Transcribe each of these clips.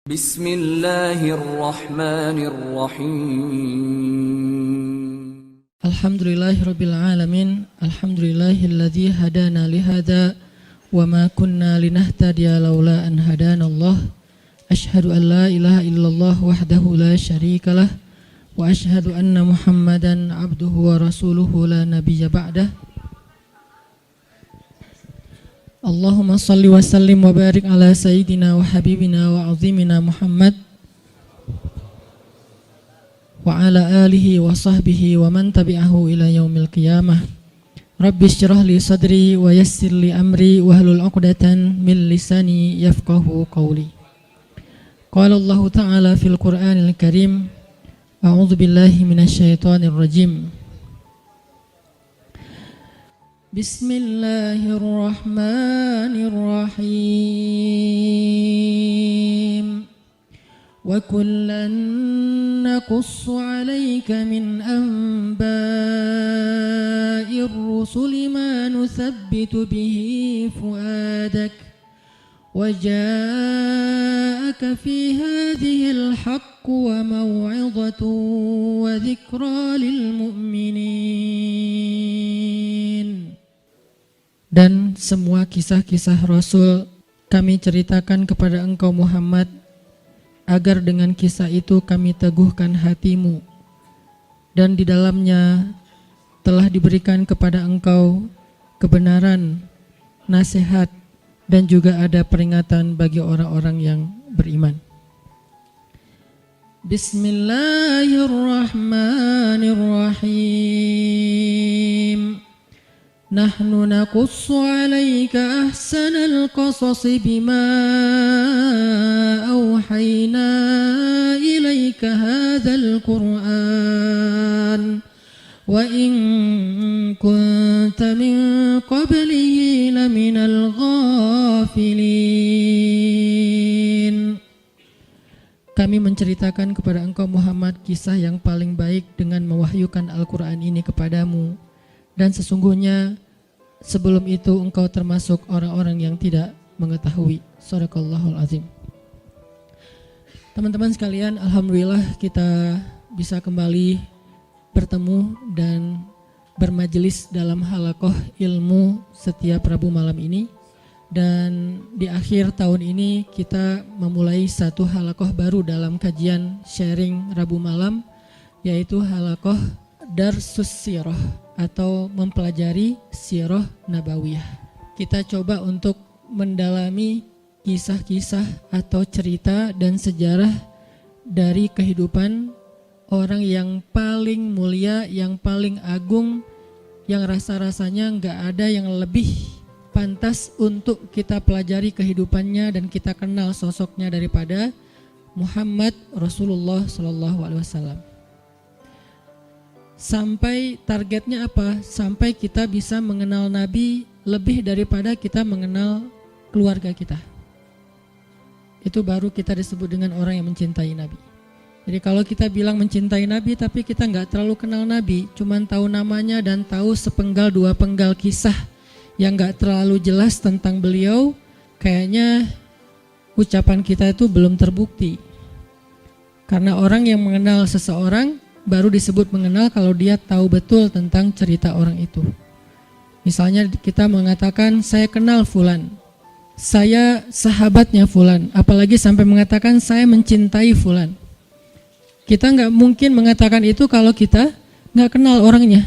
Bismillahirrahmanirrahim. Alhamdulillahirabbil alamin. Alhamdulillahilladzi hadana lihada wa ma kunna linahtadiya laula an hadanallah. Asyhadu an la ilaha illallah wahdahu la syarikalah wa asyhadu anna Muhammadan abduhu wa rasuluhu la nabiyya ba'dah. Allahumma salli wa sallim wa barik ala sayyidina wa habibina wa azimina Muhammad wa ala alihi wa sahbihi wa man tabi'ahu ila yaumil qiyamah. Rabbi syrah li sadri wa yassir li amri wa hlul 'uqdatan min lisani yafqahu qawli. Qala Allah ta'ala fil Qur'anil Karim, a'udzu billahi minasy syaithanir rajim. Bismillahirrahmanirrahim. Wa kullan naqussu 'alaika min anba'ir rusuli ma nuthabbitu bihi fu'adak wa ja'aka fi hadhil haqqu wa maw'izatun wa dhikra lil mu'minin. Dan semua kisah-kisah Rasul kami ceritakan kepada engkau Muhammad, agar dengan kisah itu kami teguhkan hatimu, dan di dalamnya telah diberikan kepada engkau kebenaran, nasihat, dan juga ada peringatan bagi orang-orang yang beriman. Bismillahirrahmanirrahim. Nahnu naqussu 'alaika ahsanal qasasi bima awhayna ilaika hadzal Qur'an wa in kunta min qablihi laminal ghafilin. Kami menceritakan kepada engkau Muhammad kisah yang paling baik dengan mewahyukan Al-Quran ini kepadamu, dan sesungguhnya sebelum itu engkau termasuk orang-orang yang tidak mengetahui. Shadaqallahul azim. Teman-teman sekalian, alhamdulillah kita bisa kembali bertemu dan bermajelis dalam halaqah ilmu setiap Rabu malam ini. Dan di akhir tahun ini kita memulai satu halaqah baru dalam kajian sharing Rabu malam, yaitu halaqah Darsus Sirah atau mempelajari Sirah Nabawiyah. Kita coba untuk mendalami kisah-kisah atau cerita dan sejarah dari kehidupan orang yang paling mulia, yang paling agung, yang rasa-rasanya nggak ada yang lebih pantas untuk kita pelajari kehidupannya dan kita kenal sosoknya daripada Muhammad Rasulullah SAW. Sampai targetnya apa? Sampai kita bisa mengenal Nabi lebih daripada kita mengenal keluarga kita. Itu baru kita disebut dengan orang yang mencintai Nabi. Jadi kalau kita bilang mencintai Nabi tapi kita nggak terlalu kenal Nabi, cuman tahu namanya dan tahu sepenggal dua penggal kisah yang nggak terlalu jelas tentang beliau, kayaknya ucapan kita itu belum terbukti. Karena orang yang mengenal seseorang baru disebut mengenal kalau dia tahu betul tentang cerita orang itu. Misalnya kita mengatakan saya kenal fulan, saya sahabatnya fulan, apalagi sampai mengatakan saya mencintai fulan. Kita nggak mungkin mengatakan itu kalau kita nggak kenal orangnya.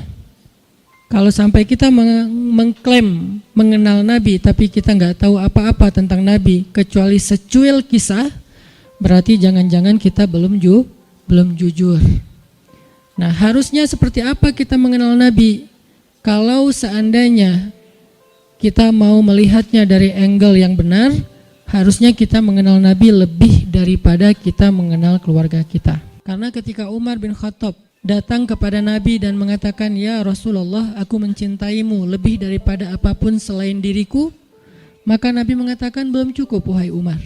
Kalau sampai kita mengklaim mengenal Nabi tapi kita nggak tahu apa-apa tentang Nabi kecuali secuil kisah, berarti jangan-jangan kita belum jujur. Nah, harusnya seperti apa kita mengenal Nabi? Kalau seandainya kita mau melihatnya dari angle yang benar, harusnya kita mengenal Nabi lebih daripada kita mengenal keluarga kita. Karena ketika Umar bin Khattab datang kepada Nabi dan mengatakan, "Ya Rasulullah, aku mencintaimu lebih daripada apapun selain diriku," maka Nabi mengatakan, "Belum cukup wahai Umar."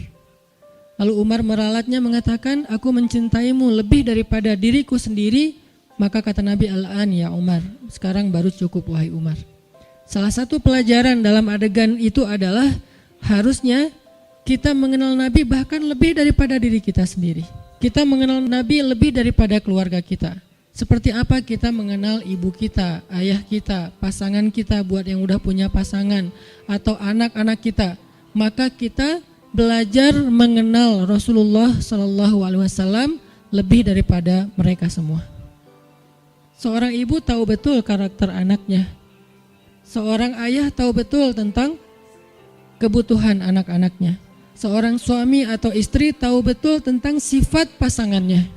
Lalu Umar meralatnya mengatakan, "Aku mencintaimu lebih daripada diriku sendiri," maka kata Nabi, "Al-an ya Umar, sekarang baru cukup wahai Umar." Salah satu pelajaran dalam adegan itu adalah harusnya kita mengenal Nabi bahkan lebih daripada diri kita sendiri. Kita mengenal Nabi lebih daripada keluarga kita. Seperti apa kita mengenal ibu kita, ayah kita, pasangan kita buat yang udah punya pasangan, atau anak-anak kita. Maka kita belajar mengenal Rasulullah SAW lebih daripada mereka semua. Seorang ibu tahu betul karakter anaknya. Seorang ayah tahu betul tentang kebutuhan anak-anaknya. Seorang suami atau istri tahu betul tentang sifat pasangannya.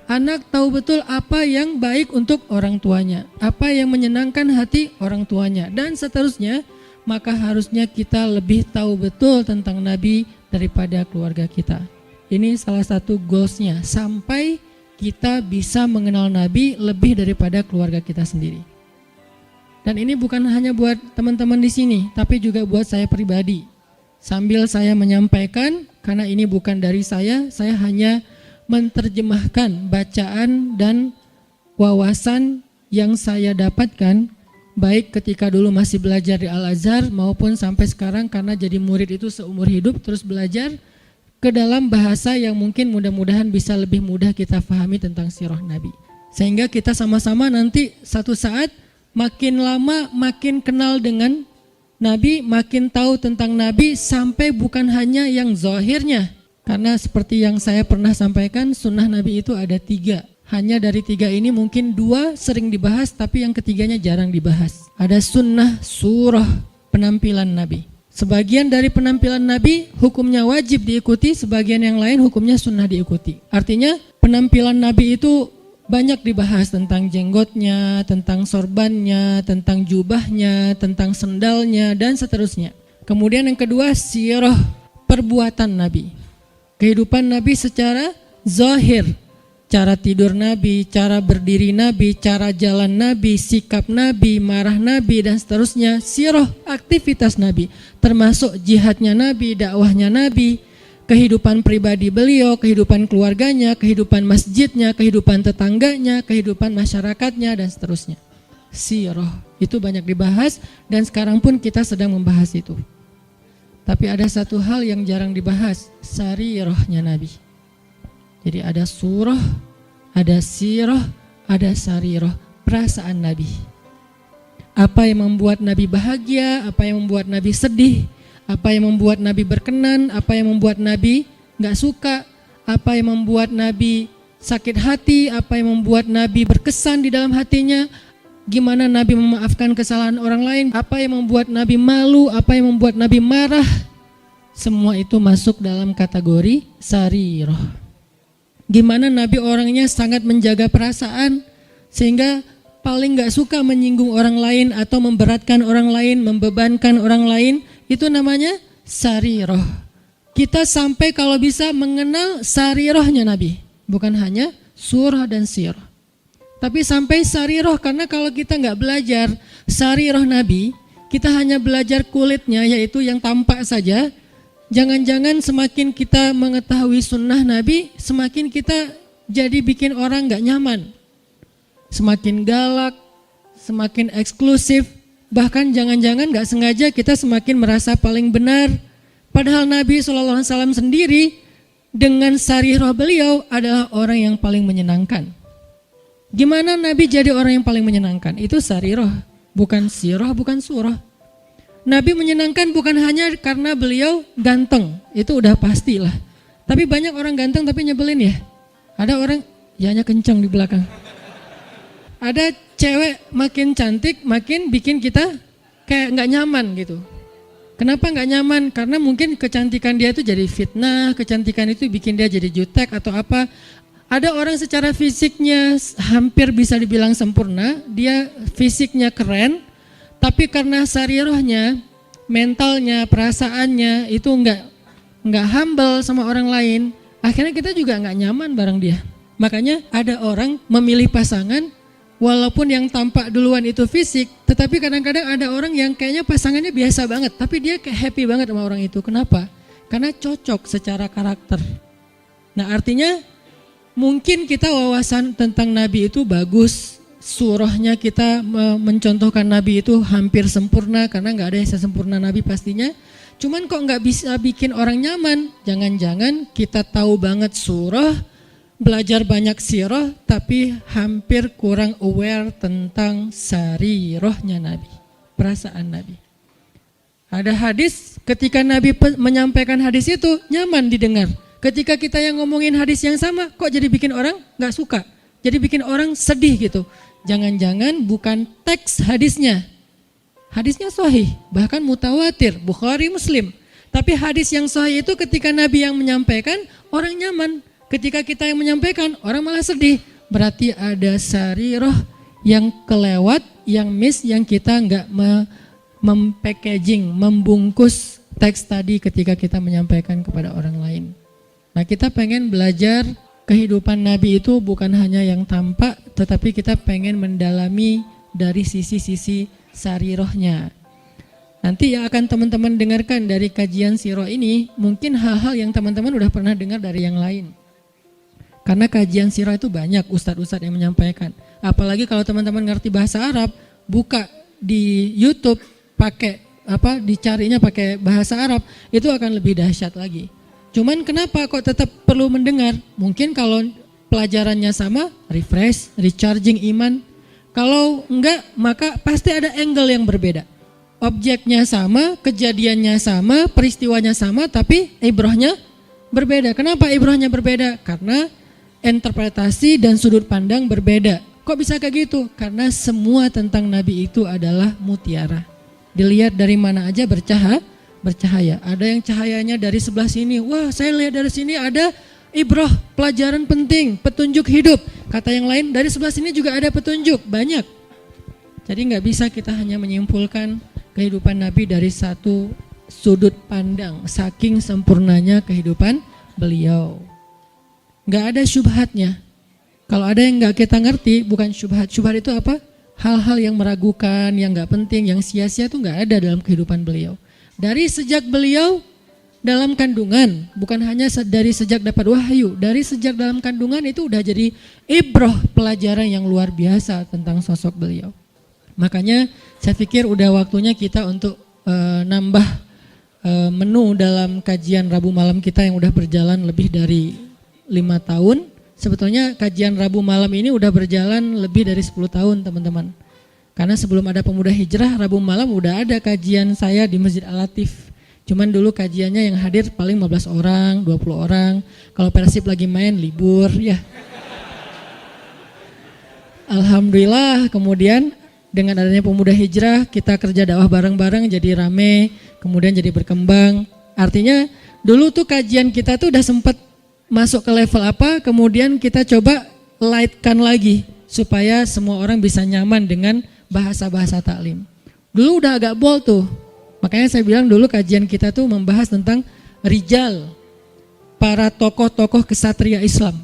Anak tahu betul apa yang baik untuk orang tuanya, apa yang menyenangkan hati orang tuanya, dan seterusnya. Maka harusnya kita lebih tahu betul tentang Nabi daripada keluarga kita. Ini salah satu goalsnya, sampai kita bisa mengenal Nabi lebih daripada keluarga kita sendiri. Dan ini bukan hanya buat teman-teman di sini, tapi juga buat saya pribadi. Sambil saya menyampaikan, karena ini bukan dari saya hanya menerjemahkan bacaan dan wawasan yang saya dapatkan, baik ketika dulu masih belajar di Al-Azhar maupun sampai sekarang karena jadi murid itu seumur hidup terus belajar ke dalam bahasa yang mungkin mudah-mudahan bisa lebih mudah kita fahami tentang sirah Nabi. Sehingga kita sama-sama nanti satu saat makin lama makin kenal dengan Nabi, makin tahu tentang Nabi, sampai bukan hanya yang zahirnya. Karena seperti yang saya pernah sampaikan, sunnah Nabi itu ada 3. Hanya dari 3 ini mungkin 2 sering dibahas, tapi yang ketiganya jarang dibahas. Ada sunnah surah penampilan Nabi. Sebagian dari penampilan Nabi hukumnya wajib diikuti, sebagian yang lain hukumnya sunnah diikuti. Artinya penampilan Nabi itu banyak dibahas tentang jenggotnya, tentang sorbannya, tentang jubahnya, tentang sendalnya, dan seterusnya. Kemudian yang kedua, sirah perbuatan Nabi. Kehidupan Nabi secara zahir, cara tidur Nabi, cara berdiri Nabi, cara jalan Nabi, sikap Nabi, marah Nabi, dan seterusnya. Sirah aktivitas Nabi, termasuk jihadnya Nabi, dakwahnya Nabi, kehidupan pribadi beliau, kehidupan keluarganya, kehidupan masjidnya, kehidupan tetangganya, kehidupan masyarakatnya, dan seterusnya. Sirah itu banyak dibahas, dan sekarang pun kita sedang membahas itu. Tapi ada satu hal yang jarang dibahas, sarirahnya Nabi. Jadi ada surah, ada sirah, ada sarirah, perasaan Nabi. Apa yang membuat Nabi bahagia, apa yang membuat Nabi sedih, apa yang membuat Nabi berkenan, apa yang membuat Nabi gak suka, apa yang membuat Nabi sakit hati, apa yang membuat Nabi berkesan di dalam hatinya, gimana Nabi memaafkan kesalahan orang lain, apa yang membuat Nabi malu, apa yang membuat Nabi marah. Semua itu masuk dalam kategori sarirah. Gimana Nabi orangnya sangat menjaga perasaan, sehingga paling gak suka menyinggung orang lain atau memberatkan orang lain, membebankan orang lain. Itu namanya sarirah. Kita sampai kalau bisa mengenal sarirahnya Nabi, bukan hanya surah dan sirah. Tapi sampai sarirah, karena kalau kita nggak belajar sarirah Nabi, kita hanya belajar kulitnya, yaitu yang tampak saja. Jangan-jangan semakin kita mengetahui sunnah Nabi, semakin kita jadi bikin orang nggak nyaman. Semakin galak, semakin eksklusif, bahkan jangan-jangan nggak sengaja kita semakin merasa paling benar. Padahal Nabi SAW sendiri dengan sarirah beliau adalah orang yang paling menyenangkan. Gimana Nabi jadi orang yang paling menyenangkan? Itu sarirah, bukan sirah, bukan surah. Nabi menyenangkan bukan hanya karena beliau ganteng, itu udah pastilah. Tapi banyak orang ganteng tapi nyebelin ya. Ada orang, yanya kencang di belakang. Ada cewek makin cantik, makin bikin kita kayak gak nyaman gitu. Kenapa gak nyaman? Karena mungkin kecantikan dia itu jadi fitnah, kecantikan itu bikin dia jadi jutek atau apa. Ada orang secara fisiknya hampir bisa dibilang sempurna, dia fisiknya keren, tapi karena sarirahnya, mentalnya, perasaannya itu enggak humble sama orang lain, akhirnya kita juga enggak nyaman bareng dia. Makanya ada orang memilih pasangan walaupun yang tampak duluan itu fisik, tetapi kadang-kadang ada orang yang kayaknya pasangannya biasa banget, tapi dia kayak happy banget sama orang itu. Kenapa? Karena cocok secara karakter. Nah, artinya mungkin kita wawasan tentang Nabi itu bagus, surahnya kita mencontohkan Nabi itu hampir sempurna, karena gak ada yang sesempurna Nabi pastinya. Cuman kok nggak bisa bikin orang nyaman? Jangan-jangan kita tahu banget surah, belajar banyak sirah, tapi hampir kurang aware tentang sarirahnya Nabi, perasaan Nabi. Ada hadis, ketika Nabi menyampaikan hadis itu nyaman didengar. Ketika kita yang ngomongin hadis yang sama, kok jadi bikin orang nggak suka, jadi bikin orang sedih gitu. Jangan-jangan bukan teks hadisnya. Hadisnya sahih, bahkan mutawatir, Bukhari, Muslim. Tapi hadis yang sahih itu ketika Nabi yang menyampaikan, orang nyaman. Ketika kita yang menyampaikan, orang malah sedih. Berarti ada sarirah yang kelewat, yang miss, yang kita nggak packaging, membungkus teks tadi ketika kita menyampaikan kepada orang lain. Nah, kita pengen belajar kehidupan Nabi itu bukan hanya yang tampak, tetapi kita pengen mendalami dari sisi-sisi sarirahnya. Nanti yang akan teman-teman dengarkan dari kajian sirah ini, mungkin hal-hal yang teman-teman udah pernah dengar dari yang lain. Karena kajian sirah itu banyak ustadz-ustadz yang menyampaikan. Apalagi kalau teman-teman ngerti bahasa Arab, buka di YouTube dicarinya pakai bahasa Arab, itu akan lebih dahsyat lagi. Cuman kenapa kok tetap perlu mendengar? Mungkin kalau pelajarannya sama, refresh, recharging iman. Kalau enggak, maka pasti ada angle yang berbeda. Objeknya sama, kejadiannya sama, peristiwanya sama, tapi ibrahnya berbeda. Kenapa ibrahnya berbeda? Karena interpretasi dan sudut pandang berbeda. Kok bisa kayak gitu? Karena semua tentang Nabi itu adalah mutiara. Dilihat dari mana aja bercahaya. Ada yang cahayanya dari sebelah sini. Wah, saya lihat dari sini ada ibrah, pelajaran penting, petunjuk hidup. Kata yang lain, dari sebelah sini juga ada petunjuk, banyak. Jadi nggak bisa kita hanya menyimpulkan kehidupan Nabi dari satu sudut pandang, saking sempurnanya kehidupan beliau. Nggak ada syubhatnya. Kalau ada yang nggak kita ngerti, bukan syubhat. Syubhat itu apa? Hal-hal yang meragukan, yang nggak penting, yang sia-sia itu nggak ada dalam kehidupan beliau. Dari sejak beliau dalam kandungan, bukan hanya dari sejak dapat wahyu, dari sejak dalam kandungan itu udah jadi ibrah, pelajaran yang luar biasa tentang sosok beliau. Makanya saya pikir udah waktunya kita untuk nambah menu dalam kajian Rabu malam kita yang udah berjalan lebih dari 5 tahun. Sebetulnya kajian Rabu malam ini udah berjalan lebih dari 10 tahun teman-teman. Karena sebelum ada Pemuda Hijrah, Rabu malam udah ada kajian saya di Masjid Al-Latif. Cuman dulu kajiannya yang hadir paling 15 orang, 20 orang. Kalau Persib lagi main libur ya. Alhamdulillah kemudian dengan adanya Pemuda Hijrah kita kerja dakwah bareng-bareng jadi rame, kemudian jadi berkembang. Artinya dulu tuh kajian kita tuh udah sempat masuk ke level apa, kemudian kita coba lightkan lagi supaya semua orang bisa nyaman dengan bahasa-bahasa taklim. Dulu udah agak bold tuh. Makanya saya bilang dulu kajian kita tuh membahas tentang rijal, para tokoh-tokoh kesatria Islam.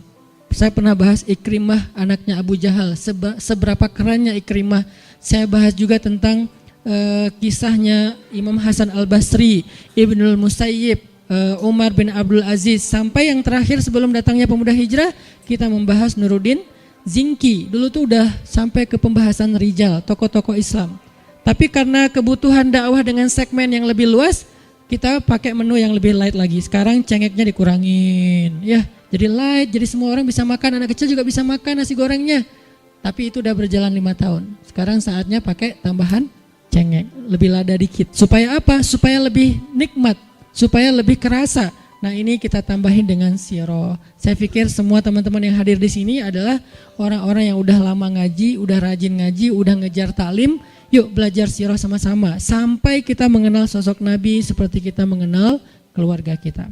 Saya pernah bahas Ikrimah anaknya Abu Jahal, seberapa kerennya Ikrimah. Saya bahas juga tentang kisahnya Imam Hasan Al-Basri, Ibnul Musayyib, Umar bin Abdul Aziz. Sampai yang terakhir sebelum datangnya Pemuda Hijrah, kita membahas Nuruddin Zinki. Dulu tuh udah sampai ke pembahasan rijal, tokoh-tokoh Islam. Tapi karena kebutuhan dakwah dengan segmen yang lebih luas, kita pakai menu yang lebih light lagi. Sekarang cengeknya dikurangin, ya. Jadi light, jadi semua orang bisa makan, anak kecil juga bisa makan nasi gorengnya. Tapi itu udah berjalan 5 tahun. Sekarang saatnya pakai tambahan cengek, lebih lada dikit. Supaya apa? Supaya lebih nikmat, supaya lebih kerasa. Nah ini kita tambahin dengan sirah. Saya pikir semua teman-teman yang hadir di sini adalah orang-orang yang udah lama ngaji, udah rajin ngaji, udah ngejar taklim. Yuk belajar sirah sama-sama sampai kita mengenal sosok Nabi seperti kita mengenal keluarga kita.